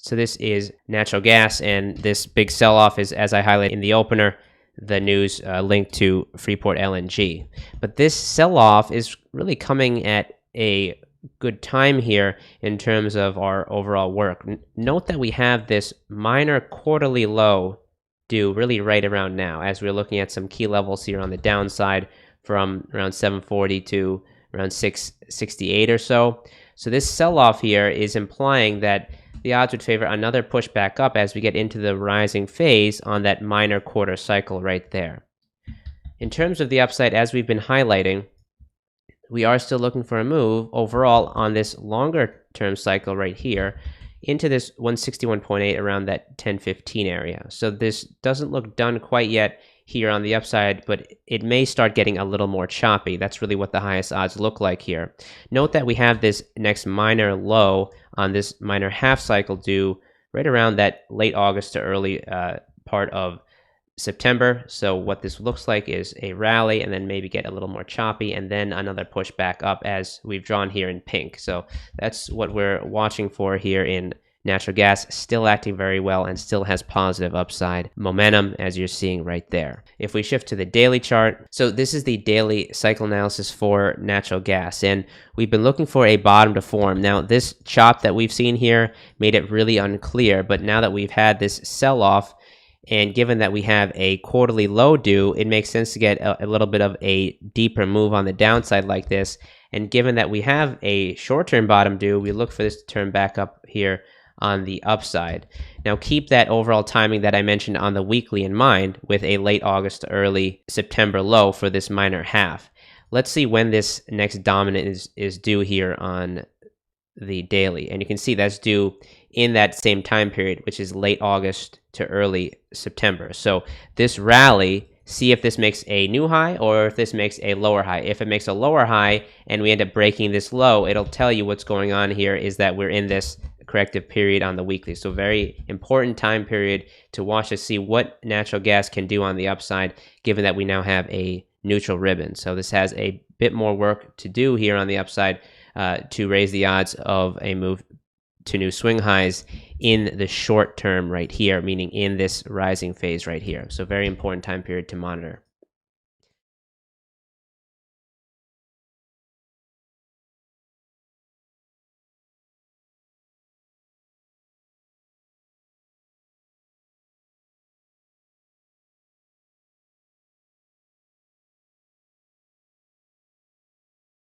So this is natural gas, and this big sell-off is, as I highlighted in the opener, the news linked to Freeport LNG. But this sell-off is really coming at a good time here in terms of our overall work. Note that we have this minor quarterly low due really right around now, as we're looking at some key levels here on the downside from around 740 to around 668 or so. So this sell-off here is implying that the odds would favor another push back up as we get into the rising phase on that minor quarter cycle right there. In terms of the upside, as we've been highlighting, we are still looking for a move overall on this longer term cycle right here into this 161.8 around that 1015 area. So this doesn't look done quite yet here on the upside, but it may start getting a little more choppy. That's really what the highest odds look like here. Note that we have this next minor low on this minor half cycle due right around that late August to early part of September. So what this looks like is a rally and then maybe get a little more choppy and then another push back up as we've drawn here in pink. So that's what we're watching for here in natural gas, still acting very well and still has positive upside momentum as you're seeing right there. If we shift to the daily chart, so this is the daily cycle analysis for natural gas, and we've been looking for a bottom to form. Now this chop that we've seen here made it really unclear, but now that we've had this sell-off, and given that we have a quarterly low due, it makes sense to get a little bit of a deeper move on the downside like this. And given that we have a short-term bottom due, we look for this to turn back up here on the upside. Now keep that overall timing that I mentioned on the weekly in mind with a late August to early September low for this minor half. Let's see when this next dominant is due here on the daily. And you can see that's due in that same time period, which is late August to early September. So this rally, see if this makes a new high or if this makes a lower high. If it makes a lower high and we end up breaking this low, it'll tell you what's going on here is that we're in this corrective period on the weekly. So very important time period to watch to see what natural gas can do on the upside, given that we now have a neutral ribbon. So this has a bit more work to do here on the upside to raise the odds of a move to new swing highs in the short term right here, meaning in this rising phase right here. So very important time period to monitor.